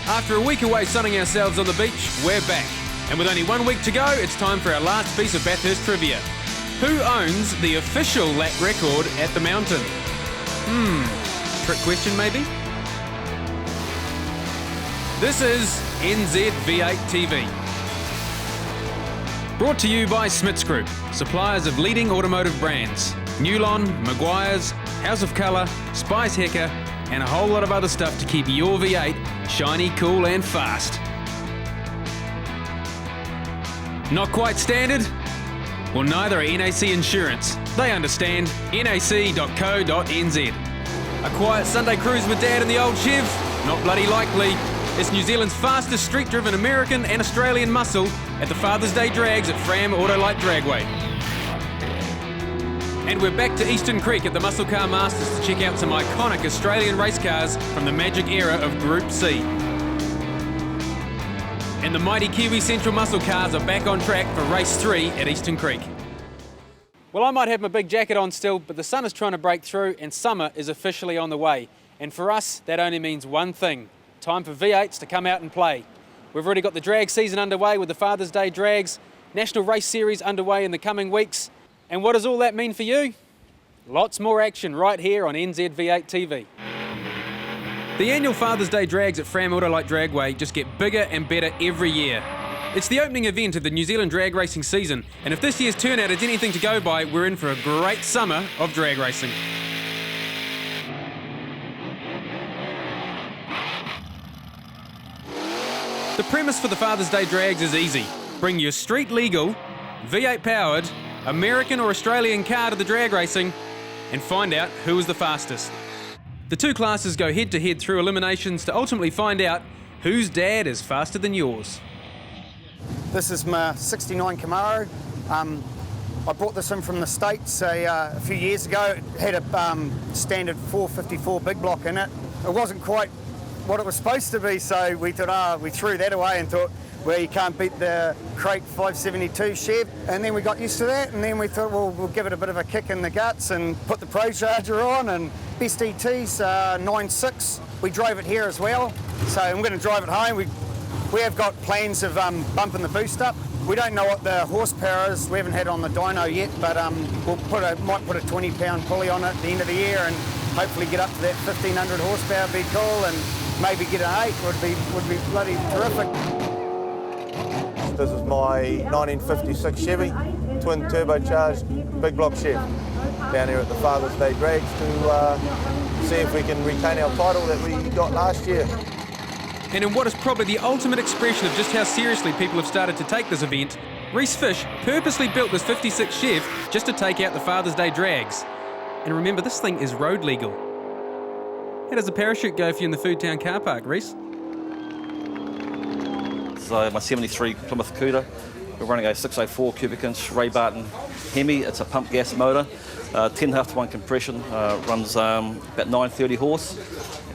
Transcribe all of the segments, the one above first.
After a week away sunning ourselves on the beach, we're back. And with only 1 week to go, it's time for our last piece of Bathurst trivia. Who owns the official lap record at the mountain? Trick question maybe? This is NZV8TV. Brought to you by Smiths Group, suppliers of leading automotive brands. Newlon, Maguire's, House of Colour, Spice Hecker, and a whole lot of other stuff to keep your V8 shiny, cool and fast. Not quite standard? Well, neither are NAC Insurance. They understand. nac.co.nz. A quiet Sunday cruise with Dad in the old Chev? Not bloody likely. It's New Zealand's fastest street-driven American and Australian muscle at the Father's Day drags at Fram Autolite Dragway. And we're back to Eastern Creek at the Muscle Car Masters to check out some iconic Australian race cars from the magic era of Group C. And the mighty Kiwi Central Muscle Cars are back on track for race 3 at Eastern Creek. Well, I might have my big jacket on still, but the sun is trying to break through and summer is officially on the way. And for us, that only means one thing. Time for V8s to come out and play. We've already got the drag season underway with the Father's Day drags, National Race Series underway in the coming weeks. And what does all that mean for you? Lots more action right here on NZV8TV. The annual Father's Day drags at Fram Autolite Dragway just get bigger and better every year. It's the opening event of the New Zealand drag racing season, and if this year's turnout is anything to go by, we're in for a great summer of drag racing. The premise for the Father's Day drags is easy. Bring your street legal, V8 powered, American or Australian car to the drag racing and find out who is the fastest. The two classes go head to head through eliminations to ultimately find out whose dad is faster than yours. This is my 69 Camaro. I brought this in from the States a few years ago. It had a standard 454 big block in it. It wasn't quite what it was supposed to be, so we thought, we threw that away and thought, well, you can't beat the crate 572 Chev. And then we got used to that, and then we thought, well, we'll give it a bit of a kick in the guts and put the Pro Charger on, and best ETs, 9.6. We drove it here as well, so I'm going to drive it home. We have got plans of bumping the boost up. We don't know what the horsepower is. We haven't had it on the dyno yet, but we'll might put a 20-pound pulley on it at the end of the year and hopefully get up to that 1,500 horsepower, be cool, and maybe get an 8 would be bloody terrific. This is my 1956 Chevy, twin turbocharged big block Chev, down here at the Father's Day drags to see if we can retain our title that we got last year. And in what is probably the ultimate expression of just how seriously people have started to take this event, Reece Fish purposely built this 56 Chev just to take out the Father's Day drags. And remember, this thing is road legal. How does the parachute go for you in the Foodtown car park, Reece? So my 73 Plymouth Cuda, we're running a 604 cubic inch Ray Barton Hemi. It's a pump gas motor, 10.5 to 1 compression, runs about 930 horse.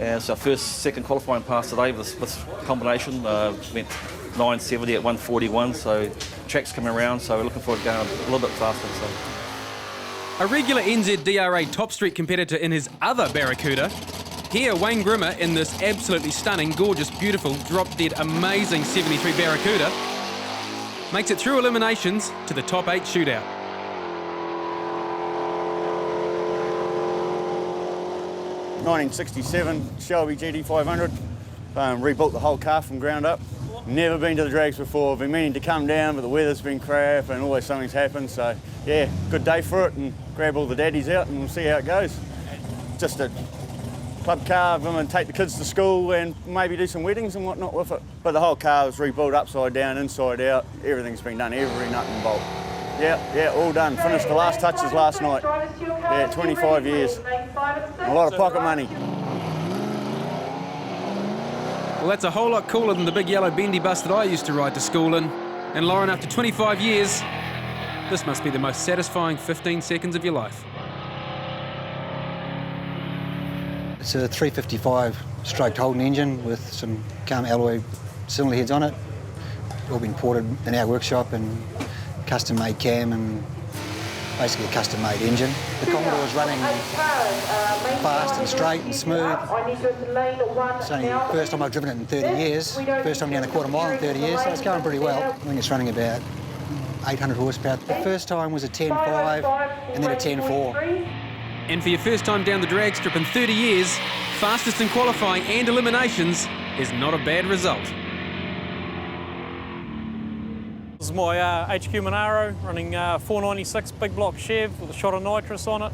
And it's our second qualifying pass today with this combination. Went 970 at 141, so track's coming around, so we're looking forward to going a little bit faster. So. A regular NZDRA top street competitor in his other Barracuda. Here, Wayne Grimmer in this absolutely stunning, gorgeous, beautiful, drop-dead, amazing 73 Barracuda makes it through eliminations to the top 8 shootout. '67 Shelby GT500. Rebuilt the whole car from ground up. Never been to the drags before. Been meaning to come down, but the weather's been crap and always something's happened. So yeah, good day for it, and grab all the daddies out and we'll see how it goes. Just a club car, and take the kids to school and maybe do some weddings and whatnot with it. But the whole car was rebuilt upside down, inside out. Everything's been done, every nut and bolt. Yeah, all done. Finished the last touches last night. Yeah, 25 years. A lot of pocket money. Well, that's a whole lot cooler than the big yellow bendy bus that I used to ride to school in. And Lauren, after 25 years, this must be the most satisfying 15 seconds of your life. It's a 355 stroked Holden engine with some carbon alloy cylinder heads on it. All been ported in our workshop and custom made cam and basically a custom-made engine. The Commodore is running fast and straight and smooth. It's only the first time I've driven it in 30 years, first time down a quarter mile in 30 years, so it's going pretty well. I think it's running about 800 horsepower. The first time was a 10.5 and then a 10.4. And for your first time down the drag strip in 30 years, fastest in qualifying and eliminations is not a bad result. This is my HQ Monaro, running 496 big block Chev with a shot of nitrous on it.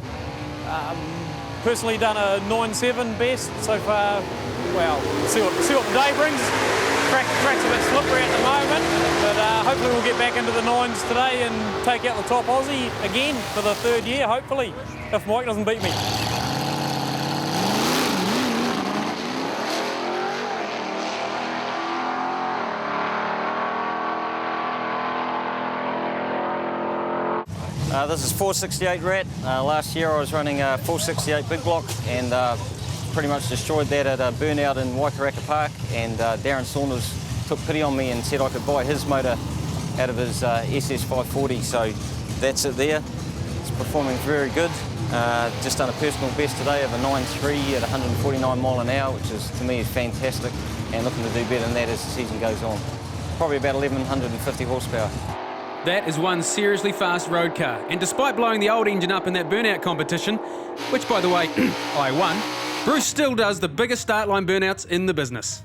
Personally done a 9.7 best so far. Well, see what the day brings. Track's a bit slippery at the moment, but hopefully we'll get back into the 9s today and take out the top Aussie again for the 3rd year, hopefully, if Mike doesn't beat me. This is 468 Rat. Last year I was running a 468 big block and pretty much destroyed that at a burnout in Waikaraka Park, and Darren Saunders took pity on me and said I could buy his motor out of his SS540, so that's it there. It's performing very good. Just done a personal best today of a 9.3 at 149 mile an hour, which is, to me, is fantastic, and looking to do better than that as the season goes on. Probably about 1150 horsepower. That is one seriously fast road car, and despite blowing the old engine up in that burnout competition, which by the way, I won, Bruce still does the biggest start line burnouts in the business.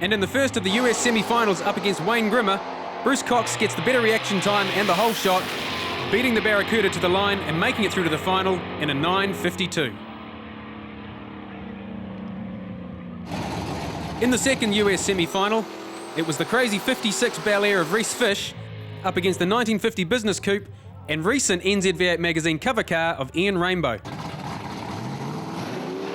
And in the first of the US semi-finals up against Wayne Grimmer, Bruce Cox gets the better reaction time and the whole shot, beating the Barracuda to the line and making it through to the final in a 9.52. In the second US semi-final, it was the crazy 56 Bel Air of Reece Fish up against the 1950 Business Coupe and recent NZV8 magazine cover car of Ian Rainbow.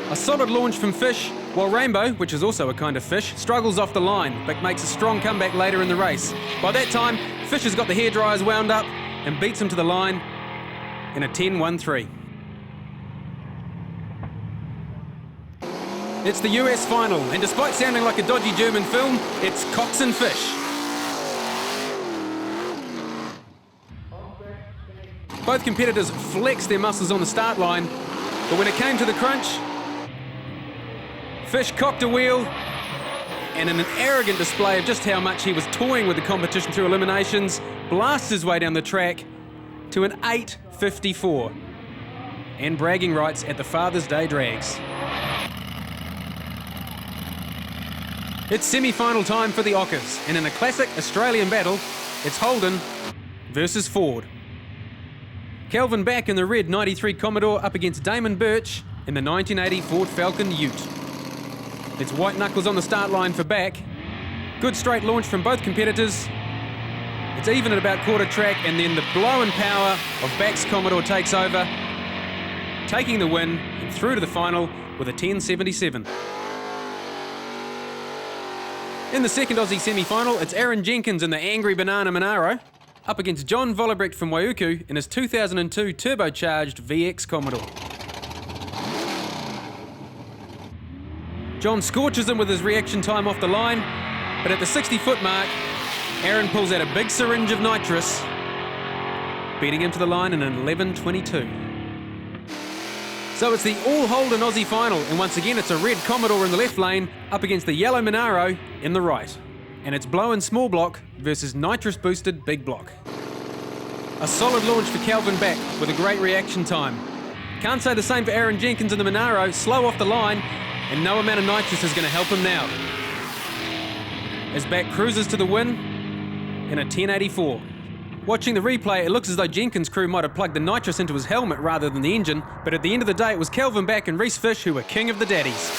A solid launch from Fish, while Rainbow, which is also a kind of fish, struggles off the line but makes a strong comeback later in the race. By that time, Fish has got the hairdryers wound up and beats him to the line in a 10.13. It's the US final, and despite sounding like a dodgy German film, it's Cox and Fish. Both competitors flexed their muscles on the start line, but when it came to the crunch, Fish cocked a wheel, and in an arrogant display of just how much he was toying with the competition through eliminations, blasts his way down the track to an 8.54, and bragging rights at the Father's Day drags. It's semi-final time for the Ockers, and in a classic Australian battle, it's Holden versus Ford. Kelvin back in the red 93 Commodore up against Damon Birchs in the 1980 Ford Falcon Ute. It's white knuckles on the start line for back. Good straight launch from both competitors. It's even at about quarter track, and then the blow and power of back's Commodore takes over, taking the win and through to the final with a 10.77. In the second Aussie semi-final, it's Aaron Jenkins in the Angry Banana Monaro up against John Vollebrecht from Waiuku in his 2002 turbocharged VX Commodore. John scorches him with his reaction time off the line, but at the 60-foot mark, Aaron pulls out a big syringe of nitrous, beating him to the line in an 11.22. So it's the all-Holden Aussie final, and once again it's a red Commodore in the left lane up against the yellow Monaro in the right. And it's blow-in small block versus nitrous-boosted big block. A solid launch for Kelvin back with a great reaction time. Can't say the same for Aaron Jenkins in the Monaro, slow off the line, and no amount of nitrous is going to help him now. As back cruises to the win in a 10.84. Watching the replay, it looks as though Jenkins' crew might have plugged the nitrous into his helmet rather than the engine, but at the end of the day, it was Kelvin Back and Reece Fish who were king of the daddies.